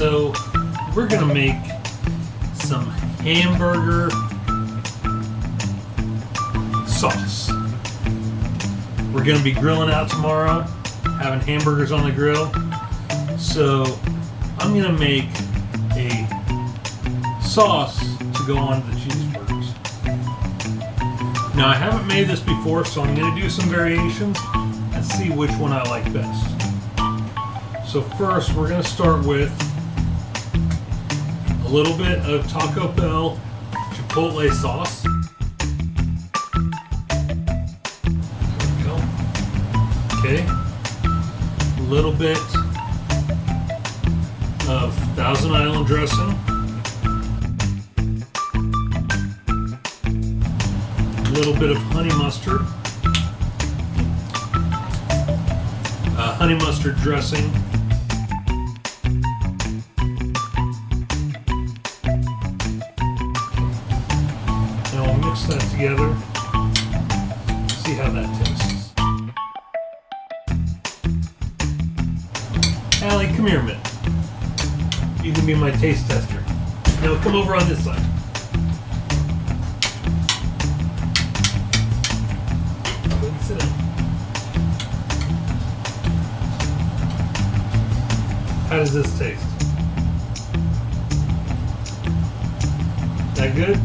So we're gonna make some hamburger sauce. We're gonna be grilling out tomorrow, having hamburgers on the grill. So I'm gonna make a sauce to go on the cheeseburgers. Now I haven't made this before, so I'm gonna do some variations and see which one I like best. So first we're gonna start with a little bit of Taco Bell Chipotle sauce. There we go. Okay. A little bit of Thousand Island dressing. A little bit of honey mustard. Honey mustard dressing. Mix that together. See how that tastes. Allie, come here a minute. You can be my taste tester. Now come over on this side. Go ahead and sit down. How does this taste? That good?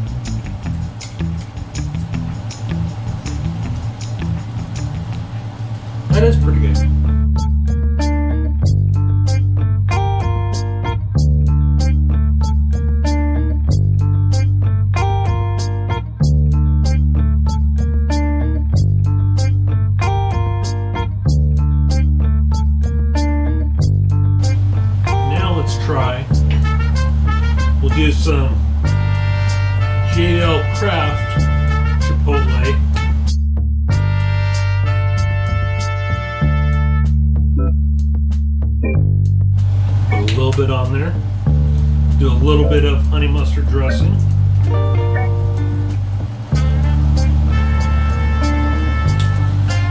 That is pretty good. Now let's try. We'll do some JL Kraft Chipotle. Bit on there. Do a little bit of honey mustard dressing.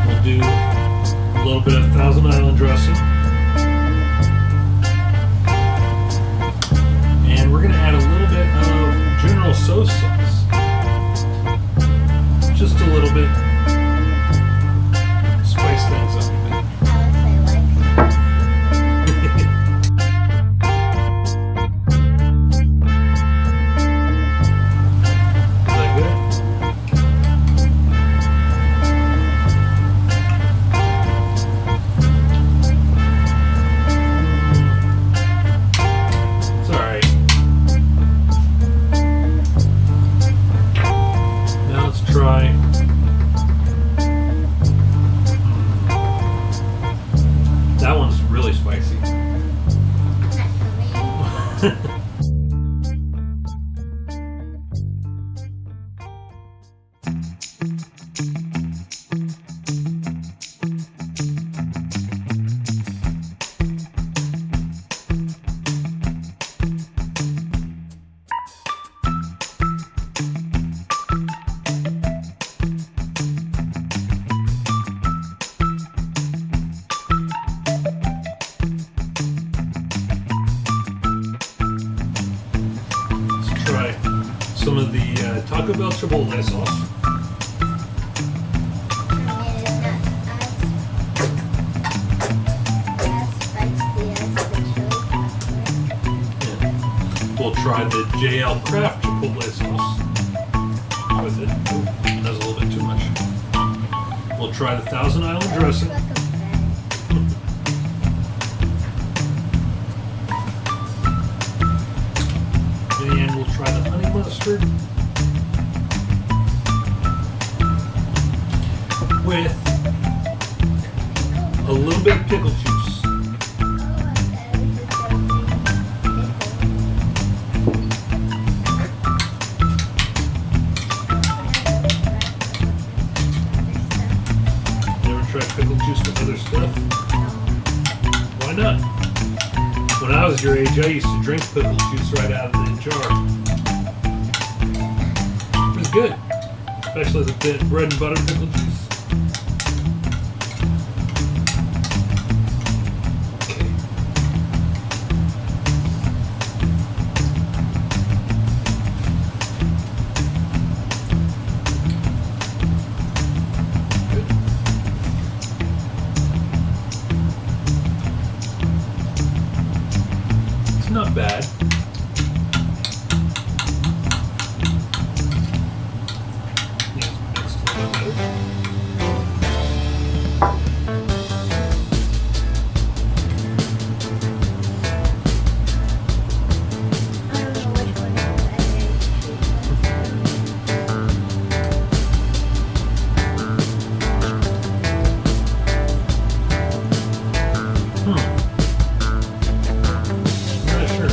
We'll do a little bit of Thousand Island dressing. And we're going to add a little bit of General Tso's sauce. Just a little bit. Spice things up a bit. That one's really spicy. Some of the Taco Bell Chipotle sauce. We'll try the JL Kraft Chipotle sauce with it. Ooh, that's a little bit too much. We'll try the Thousand Island dressing. And we'll try the honey mustard with a little bit of pickle juice. Never tried pickle juice with other stuff? Why not? When I was your age, I used to drink pickle juice right out of the jar. It was good, especially the bread and butter pickle juice. Okay. too bad. It's mixed a little bit. I don't know which one Hmm. Not sure.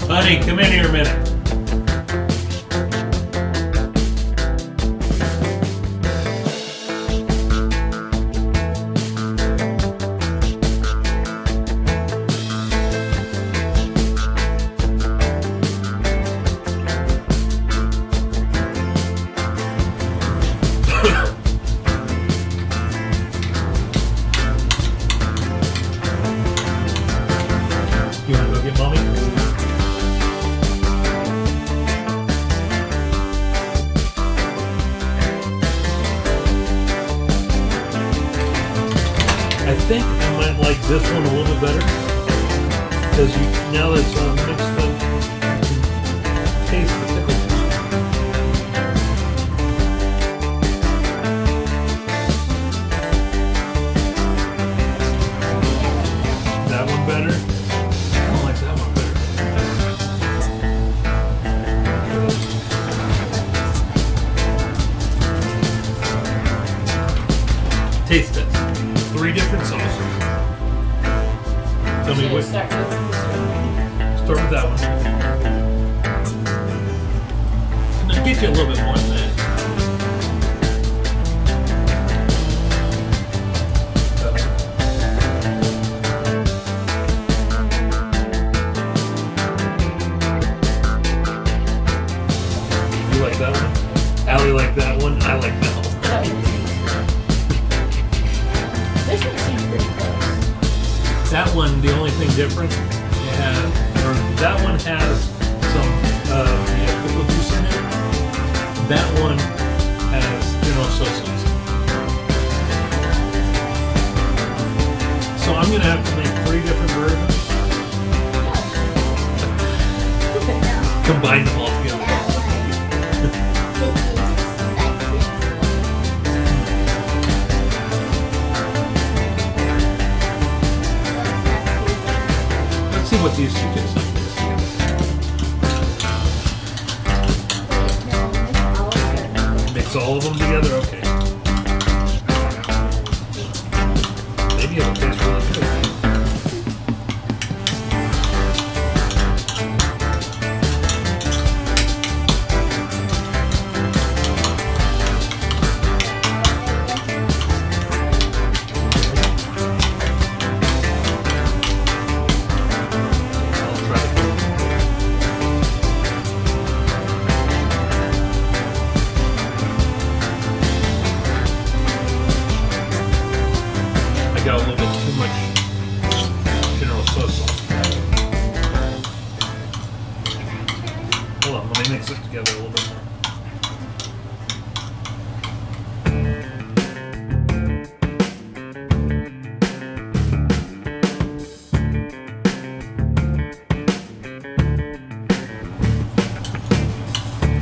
Honey, come in here a minute. You want to go get mommy? I think I might like this one a little bit better because now that it's mixed up, you can taste the pickle juice. That one better? I don't like that one better. Taste test. 3 different sauces. Tell me what. Start with this one. Start with that one. And I'll get you a little bit more than that. You like that one? Allie like that one? I like that one. This one seems pretty close. That one, the only thing different, that one has some pickle juice in it. That one has General Tso's in it. So I'm gonna have to make 3 different versions, combine them all together. Let's see what these 2 taste like. Mix all of them together, okay. Maybe it'll taste really good. I'll try it. I got a little bit too much General Tso's sauce. Hold on, let me mix it together a little bit more.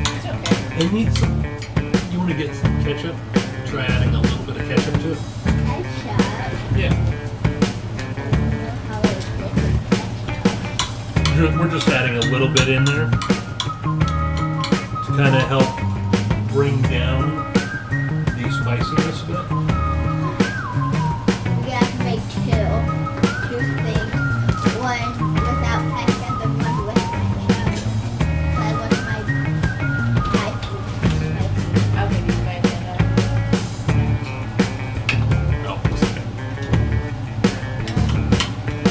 It's okay. It needs some. You want to get some ketchup? Try adding a little bit of ketchup to it. Yeah. We're just adding a little bit in there to kind of help bring down the spiciness a bit. We have to make two things. One without ketchup and one with ketchup. That was my food. I'll give you my hand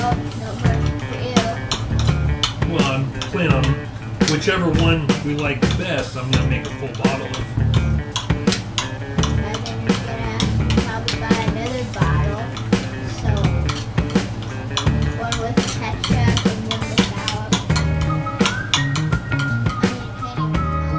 Oh, Number 2. well, I'm planning on whichever one we like the best. I'm gonna make a full bottle of. And then you're gonna probably buy another bottle. So one with ketchup and one without. I mean, can't even tell.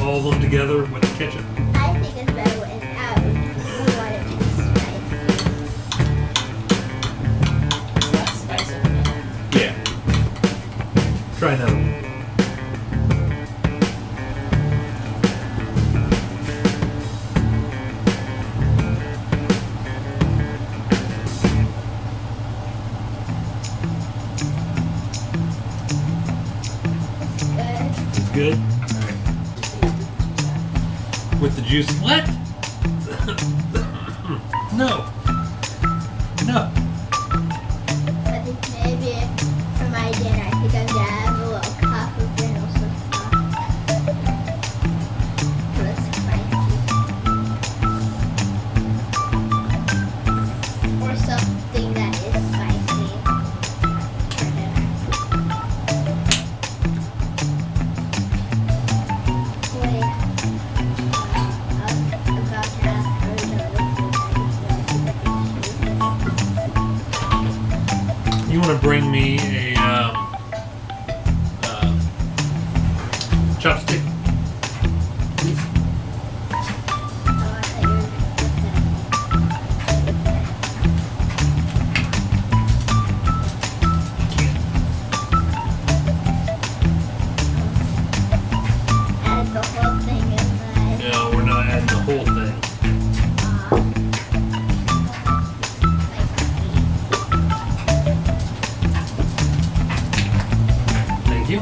all of them together with the ketchup. I think it's better without. We want it to be spicy. That's spicy enough. Yeah. Try another one. It's good. It's good. With the juice. What? No. No. I think maybe for my dinner, I think I'm gonna have a little cup of Reynolds sauce. That's spicy. Or something that is spicy for dinner. Wait. I'm about to ask her You want to bring me a chopstick? Please. Add the whole thing in there. No, we're not adding the whole thing. Thank you.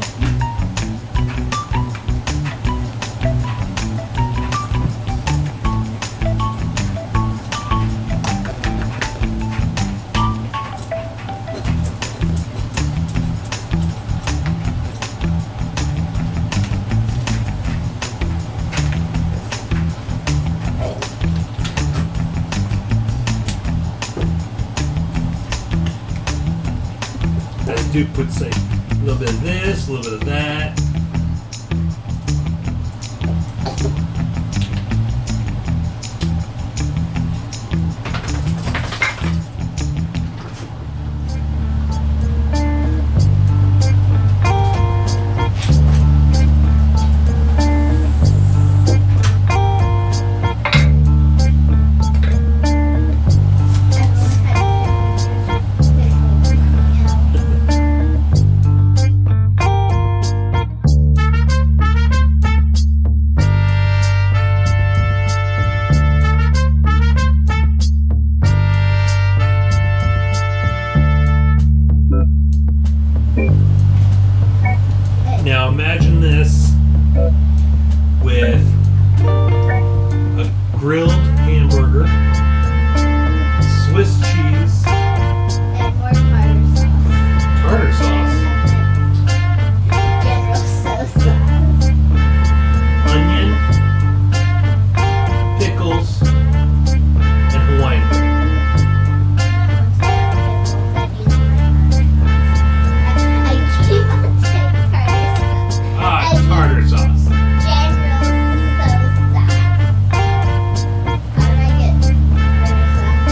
As Duke would say, a little bit of this, a little bit of that. Now imagine this with a grilled hamburger, Swiss cheese, And more tartar sauce. tartar sauce, General so sauce. onion, pickles, and Hawaiian bread. I keep on saying tartar sauce. Ah, tartar sauce. General so sauce. How do I get tartar sauce?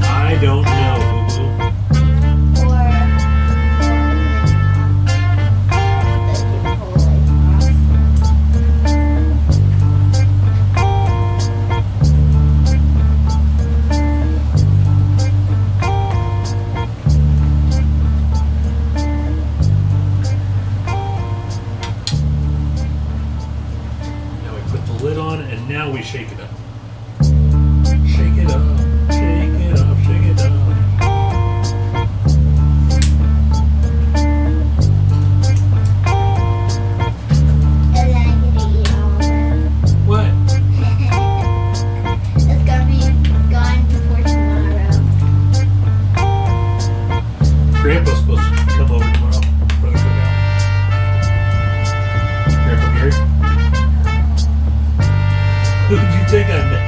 I don't know, boo-boo. Or the Chipotle sauce. Now we put the lid on and now we shake it up. Shake it up, shake it up, shake it up. And then I'm gonna eat all of it. What? It's gonna be gone before tomorrow. Grandpa's supposed to come over tomorrow for the cookout. Grandpa Gary? Who did you think I met?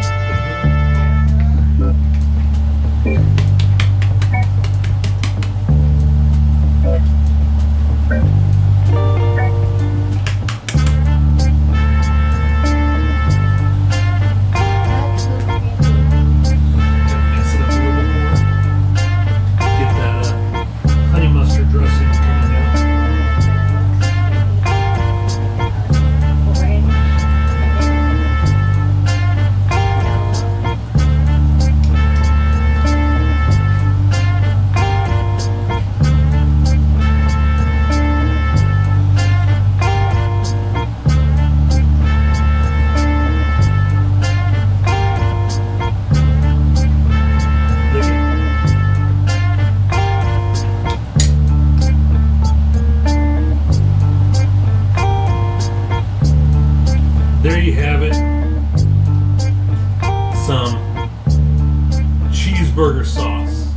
Mix it up a little bit more. Get that honey mustard dressing coming out. Orange. there you have it. Some cheeseburger sauce.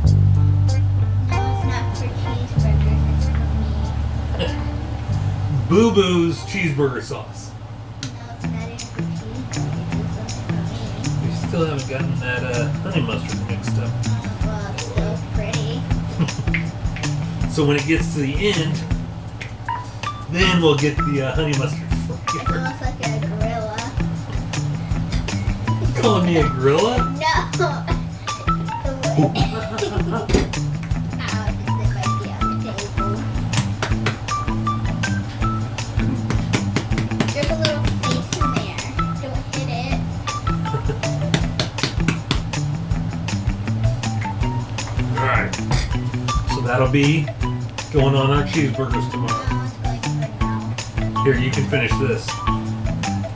No, it's not for cheeseburgers. It's for me. Boo Boo's cheeseburger sauce. No, it's not even for cheeseburgers. It's for me. We still haven't gotten that honey mustard mixed up. Well, it's so pretty. So when it gets to the end, then we'll get the honey mustard It's flavor. almost like a gorilla. You calling me a gorilla? No. Ow, this might be on the table. There's a little face in there. Don't hit it. Alright. So that'll be going on our cheeseburgers tomorrow. No, it's going for now. Here, you can finish this.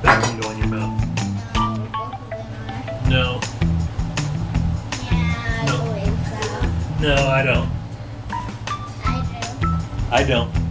That can go in your mouth. No, both of them are. No. Yeah, I No. believe so. No, I don't. I do. I don't.